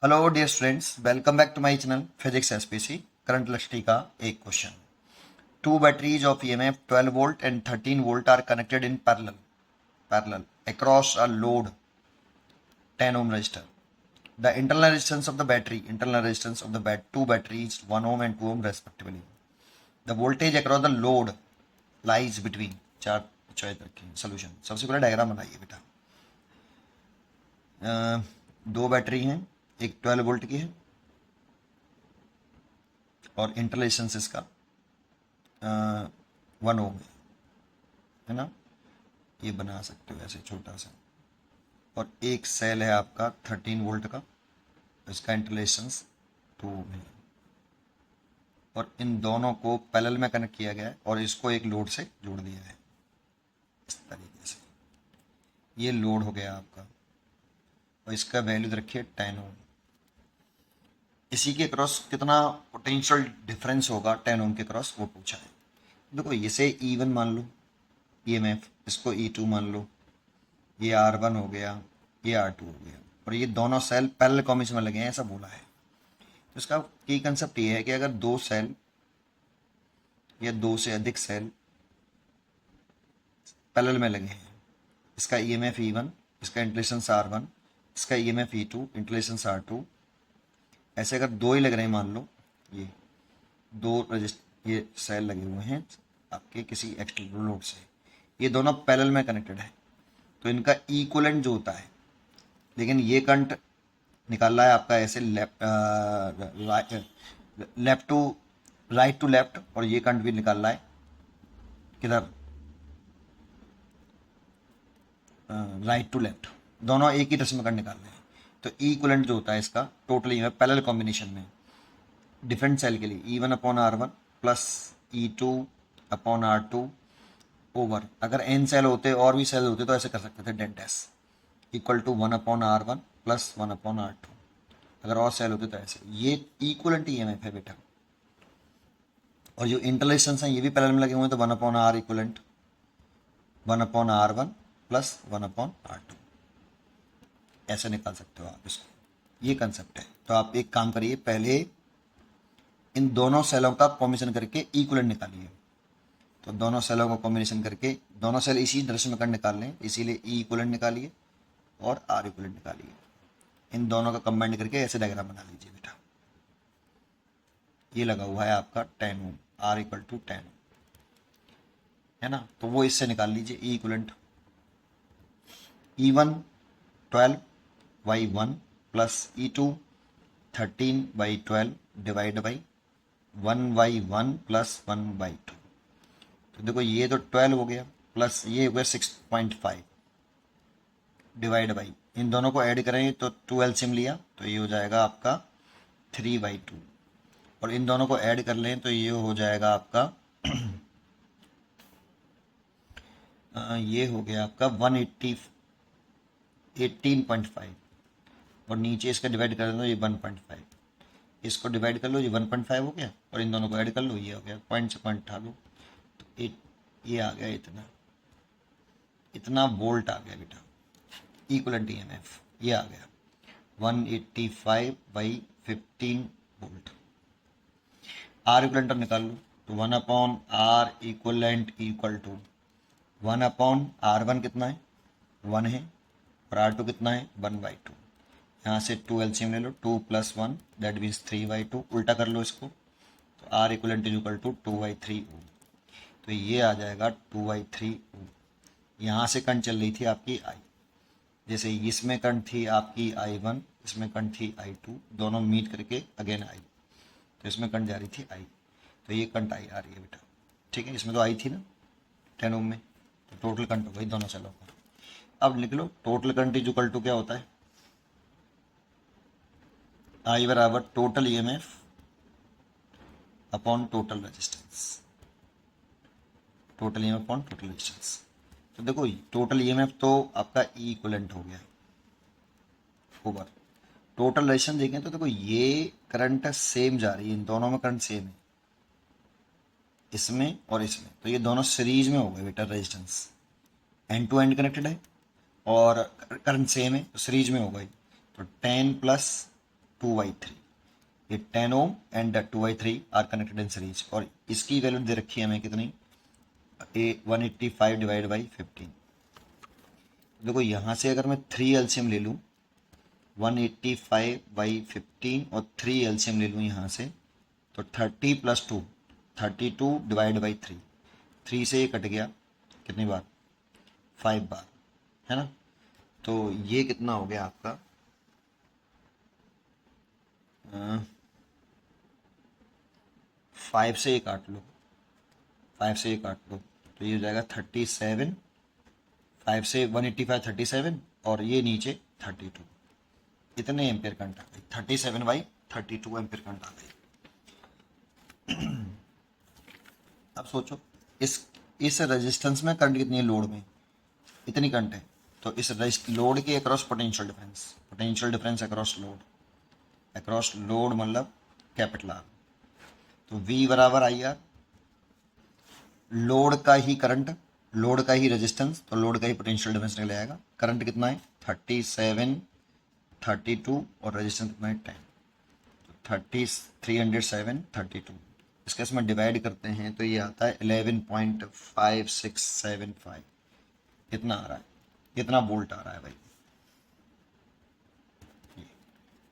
Hello dear students, welcome back to my channel physics SPC. Current electricity का एक question. Two batteries of EMF 12 volt and 13 volt are connected in parallel across a load 10 ohm resistor. The internal resistance of the two batteries 1 ohm and 2 ohm respectively. The voltage across the load lies between चार choice रखी है। Solution सबसे पहले diagram बनाइए बेटा। दो battery हैं, एक 12 वोल्ट की है और इंटरलेशंस इसका 1 ओम है ना। ये बना सकते हो ऐसे छोटा सा। और एक सेल है आपका 13 वोल्ट का, इसका इंटरलेशंस 2 ओम है। और इन दोनों को पैरेलल में कनेक्ट किया गया है और इसको एक लोड से जोड़ दिया है इस तरीके से। ये लोड हो गया आपका और इसका वैल्यू रखिए 10 ओम। इसी के क्रॉस कितना पोटेंशियल डिफरेंस होगा 10 ओम के क्रॉस वो पूछा है। देखो इसे E1 मान लो, ईएमएफ, इसको E2 मान लो, ये R1 हो गया, ये R2 हो गया और ये दोनों सेल पैरेलल कॉम्बिनेशन में लगे हैं ऐसा बोला है। तो इसका की कंसेप्ट ये है कि अगर दो सेल या दो से अधिक सेल पैरेलल में लगे हैं, इसका ईएमएफ E1, इसका इंटरलेशंस R1, इसका ईएमएफ E2, इंटरलेशंस R2, ऐसे अगर दो ही लग रहे हैं, मान लो ये ये सेल लगे हुए हैं आपके किसी एक्सटर्नल लोड से, ये दोनों पैरेलल में कनेक्टेड है तो इनका इक्विवेलेंट जो होता है, लेकिन ये करंट निकालना है आपका ऐसे left to right to left और ये करंट भी निकालना है किधर, राइट टू लेफ्ट, दोनों एक ही डायरेक्शन में करंट निकालने हैं। तो इक्विवेलेंट जो होता है इसका टोटली पैरेलल कॉम्बिनेशन में डिफरेंट सेल के लिए E1/R1 plus E2 upon R2 over, अगर n सेल होते और भी सेल होते तो ऐसे कर सकते थे, delta S equal to 1/R1 plus 1/R2। अगर और सेल होते तो ऐसे। ये इक्वलेंट ईएमएफ है बेटा। और जो इंटरलेशंस हैं ये भी पैरेलल में लगे हुए हैं तो 1/R equivalent 1/R1 plus 1/R2 ऐसे निकाल सकते हो आप इसको। ये कंसेप्ट है। तो आप एक काम करिए, पहले इन दोनों सेलों का कॉम्बिनेशन करके इक्वलेंट निकालिए। तो दोनों सेलों को कॉम्बिनेशन करके दोनों सेल इसी डायरेक्शन में करंट निकाल लें, इसीलिए ई इक्वलेंट निकालिए और आर इक्वलेंट निकालिए। इन दोनों का कंबाइंड करके ऐसे डायग्राम बना लीजिए बेटा। ये लगा हुआ है आपका 10 ओम, आर इक्वल टू 10 है ना। तो वो इससे निकाल लीजिए E equivalent. E1 12/1 plus E2 13/12 divide by 1/1 plus 1/2। तो देखो ये तो 12 हो गया प्लस ये हो गया 6.5 डिवाइड बाई, इन दोनों को ऐड करेंगे तो 2 एलसीएम लिया तो ये हो जाएगा आपका 3/2 और इन दोनों को ऐड कर लें तो ये हो जाएगा आपका ये हो गया आपका 18.5 और नीचे इसका डिवाइड कर दो ये 1.5, इसको डिवाइड कर लो ये 1.5 हो गया और इन दोनों को ऐड कर लो ये हो गया पॉइंट से पॉइंट उठा लो तो ये आ गया इतना वोल्ट आ गया बेटा। इक्विवेलेंट ईएमएफ ये आ गया 185/15 वोल्ट। आर इक्वलेंट अब निकाल लो तो 1/R equivalent equal to 1/R1 कितना है 1 है और R2 कितना है 1/2। यहाँ से 2 एलसीएम ले लो, 2 + 1 दैट मीन्स 3/2, उल्टा कर लो इसको तो R equivalent is equal to 2/3 ohm. तो ये आ जाएगा 2/3 ओम। यहाँ से करंट चल रही थी आपकी I, जैसे इसमें करंट थी आपकी I1, इसमें करंट थी I2, दोनों मीट करके अगेन I, तो इसमें करंट जा रही थी I, तो ये करंट I आ रही है बेटा। ठीक है, इसमें तो I थी ना 10 ओम में, तो टोटल करंट हो गई दोनों सेलों का। अब लिख लो total current is equal to क्या होता है, I बराबर total EMF upon total resistance, total EMF upon total resistance. तो देखो टोटल ईएमएफ तो आपका ई इक्वलेंट हो गया ओवर टोटल रेजिस्टेंस। देखें तो देखो ये करंट सेम जा रही है, इन दोनों में करंट सेम है, इसमें और इसमें, तो ये दोनों सीरीज में हो गए बेटा। Resistance end to end connected है और करंट सेम है तो सीरीज में हो गई। तो 10 + 2/3, ये 10 ohm and 2/3 are connected in series, और इसकी वैल्यू दे रखी है हमें कितनी, 185 डिवाइड बाई 15। देखो यहाँ से अगर मैं 3 एलसीएम ले लूँ, 185/15 और 3 एलसीएम ले लूँ यहाँ से, तो 30 + 2 32 डिवाइड बाई 3, 3 से ये कट गया, कितनी बार, 5 बार, है ना। तो ये कितना हो गया आपका, 5 से ये काट लो, 5 से ये काट लो, तो ये हो जाएगा 37, 5 से 185 37, और ये नीचे 32, इतने एम्पेयर करंट आ गई, 37/32 एम्पेयर करंट आ गई। अब सोचो इस रेजिस्टेंस में करंट कितनी है, लोड में इतनी करंट है, तो इस लोड के across potential difference across load मतलब कैपिटल आर, तो V बराबर IR, लोड का ही करंट, लोड का ही रेजिस्टेंस, तो लोड का ही पोटेंशियल डिफरेंस निकल आएगा। करंट कितना है 37 32 और रेजिस्टेंस कितना है 10, तो 307 32, इसके इसमें डिवाइड करते हैं तो ये आता है 11.5675, कितना आ रहा है, कितना वोल्ट आ रहा है भाई।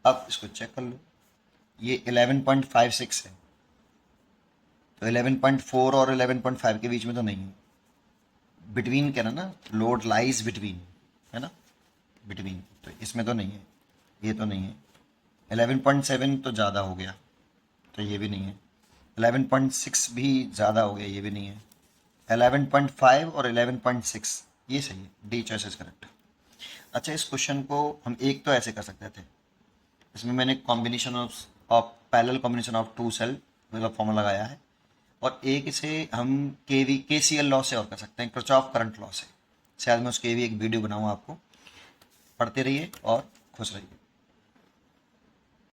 अब इसको चेक कर लो, ये 11.56 है, तो 11.4 और 11.5 के बीच में तो नहीं है, बिटवीन कह रहा ना, लोड लाइज बिटवीन, है ना, बिटवीन, तो इसमें तो नहीं है, ये तो नहीं है। 11.7 तो ज़्यादा हो गया, तो ये भी नहीं है। 11.6 भी ज़्यादा हो गया, ये भी नहीं है। 11.5 और 11.6 ये सही है, डी चॉइस इज करेक्ट। अच्छा, इस क्वेश्चन को हम एक तो ऐसे कर सकते थे, इसमें मैंने combination of parallel combination of 2 cell मतलब फॉर्मूला लगाया है, और एक इसे हम KCL लॉ से और कर सकते हैं, किरचॉफ करंट लॉ से। शायद मैं उसके भी एक वीडियो बनाऊँ आपको, पढ़ते रहिए और खुश रहिए।